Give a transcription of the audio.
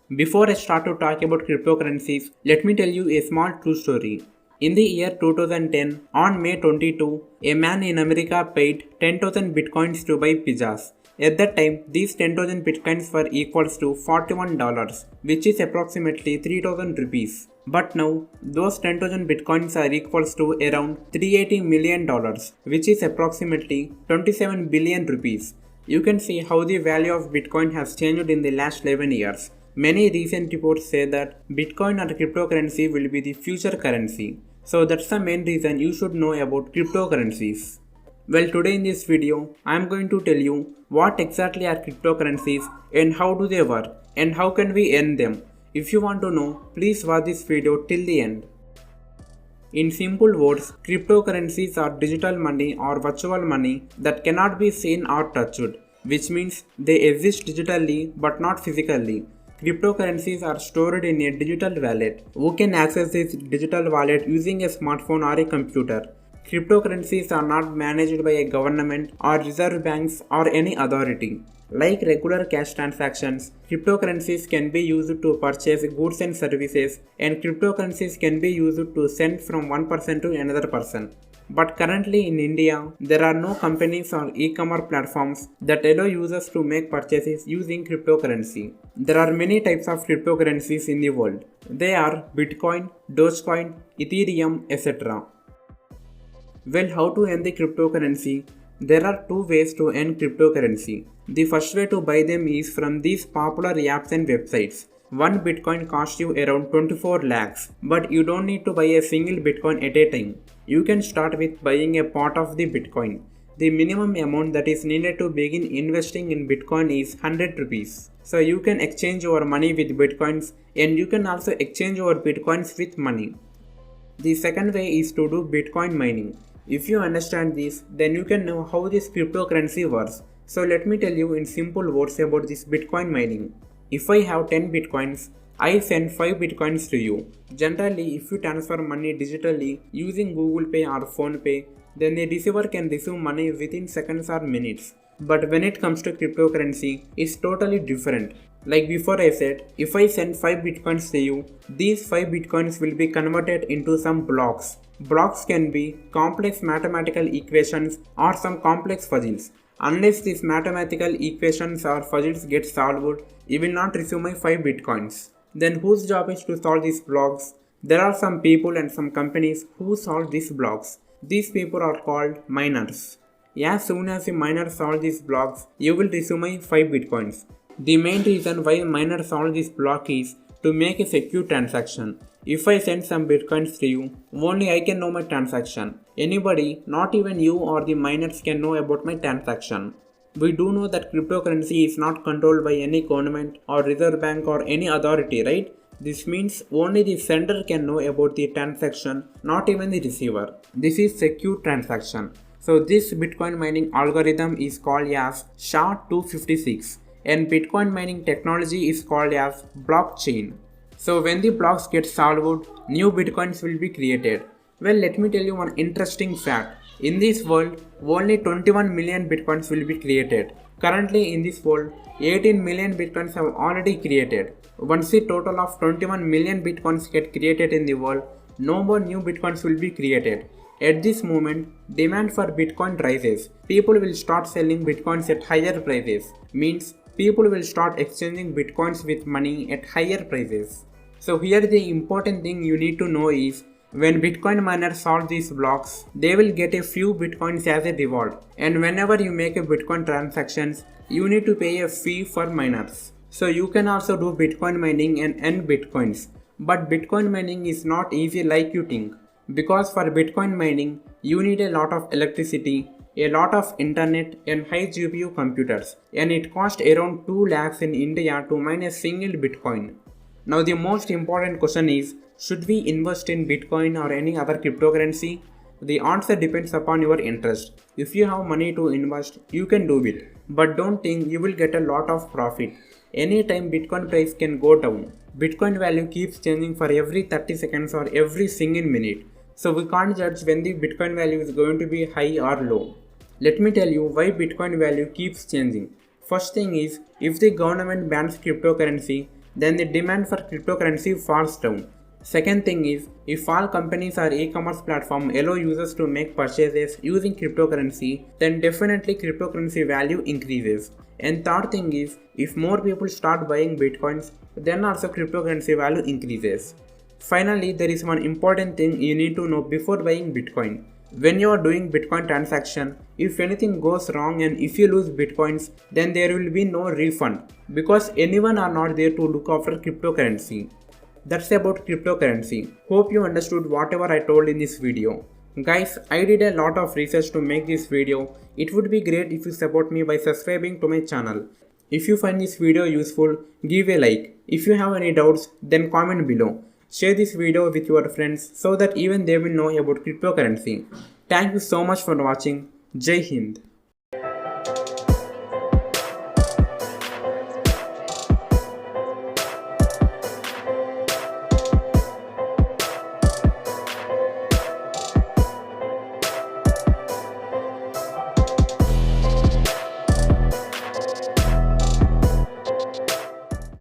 Before I start to talk about cryptocurrencies, let me tell you a small true story. In the year 2010, on May 22, a man in America paid 10,000 bitcoins to buy pizzas. At that time, these 10,000 bitcoins were equals to $41, which is approximately 3,000 rupees. But now, those 10,000 bitcoins are equals to around $380 million, which is approximately 27 billion rupees. You can see how the value of Bitcoin has changed in the last 11 years. Many recent reports say that Bitcoin or cryptocurrency will be the future currency. So that's the main reason you should know about cryptocurrencies. Well, today in this video, I am going to tell you what exactly are cryptocurrencies and how do they work and how can we earn them. If you want to know, please watch this video till the end. In simple words, cryptocurrencies are digital money or virtual money that cannot be seen or touched, which means they exist digitally but not physically. Cryptocurrencies are stored in a digital wallet. Who can access this digital wallet using a smartphone or a computer? Cryptocurrencies are not managed by a government or reserve banks or any authority. Like regular cash transactions, cryptocurrencies can be used to purchase goods and services, and cryptocurrencies can be used to send from one person to another person. But currently in India, there are no companies or e-commerce platforms that allow users to make purchases using cryptocurrency. There are many types of cryptocurrencies in the world. They are Bitcoin, Dogecoin, Ethereum, etc. Well, how to earn the cryptocurrency? There are two ways to earn cryptocurrency. The first way to buy them is from these popular apps and websites. One Bitcoin costs you around 24 lakhs, but you don't need to buy a single Bitcoin at a time. You can start with buying a pot of the Bitcoin. The minimum amount that is needed to begin investing in Bitcoin is 100 rupees. So you can exchange your money with Bitcoins, and you can also exchange your Bitcoins with money. The second way is to do Bitcoin mining. If you understand this, then you can know how this cryptocurrency works. So let me tell you in simple words about this Bitcoin mining. If I have 10 Bitcoins, I send 5 Bitcoins to you. Generally, if you transfer money digitally using Google Pay or Phone Pay, then the receiver can receive money within seconds or minutes. But when it comes to cryptocurrency, it's totally different. Like before I said, if I send 5 bitcoins to you, these 5 bitcoins will be converted into some blocks. Blocks can be complex mathematical equations or some complex puzzles. Unless these mathematical equations or puzzles get solved, you will not receive my 5 bitcoins. Then whose job is to solve these blocks? There are some people and some companies who solve these blocks. These people are called miners. As soon as the miner solves these blocks, you will receive my 5 bitcoins. The main reason why miners solve this block is to make a secure transaction. If I send some bitcoins to you, only I can know my transaction. Anybody, not even you or the miners, can know about my transaction. We do know that cryptocurrency is not controlled by any government or reserve bank or any authority, right? This means only the sender can know about the transaction, not even the receiver. This is secure transaction. So this Bitcoin mining algorithm is called as SHA-256. And Bitcoin mining technology is called as blockchain. So when the blocks get solved, new Bitcoins will be created. Well, let me tell you one interesting fact. In this world, only 21 million Bitcoins will be created. Currently in this world, 18 million Bitcoins have already created. Once the total of 21 million Bitcoins get created in the world, no more new Bitcoins will be created. At this moment, demand for Bitcoin rises. People will start selling Bitcoins at higher prices. Means people will start exchanging Bitcoins with money at higher prices. So here the important thing you need to know is, when Bitcoin miners solve these blocks, they will get a few Bitcoins as a reward. And whenever you make a Bitcoin transactions, you need to pay a fee for miners. So you can also do Bitcoin mining and earn Bitcoins. But Bitcoin mining is not easy like you think. Because for Bitcoin mining, you need a lot of electricity, a lot of internet and high GPU computers, and it costs around 2 lakhs in India to mine a single Bitcoin. Now the most important question is, should we invest in Bitcoin or any other cryptocurrency? The answer depends upon your interest. If you have money to invest, you can do it. But don't think you will get a lot of profit. Anytime Bitcoin price can go down. Bitcoin value keeps changing for every 30 seconds or every single minute. So we can't judge when the Bitcoin value is going to be high or low. Let me tell you why Bitcoin value keeps changing. First thing is, if the government bans cryptocurrency, then the demand for cryptocurrency falls down. Second thing is, if all companies or e-commerce platform allow users to make purchases using cryptocurrency, then definitely cryptocurrency value increases. And third thing is, if more people start buying bitcoins, then also cryptocurrency value increases. Finally, there is one important thing you need to know before buying bitcoin. When you are doing bitcoin transaction, if anything goes wrong and if you lose bitcoins, then there will be no refund because anyone are not there to look after cryptocurrency. That's about cryptocurrency. Hope you understood whatever I told in this video. Guys, I did a lot of research to make this video. It would be great if you support me by subscribing to my channel. If you find this video useful, give a like. If you have any doubts, then comment below. Share this video with your friends so that even they will know about cryptocurrency. Thank you so much for watching. Jai Hind.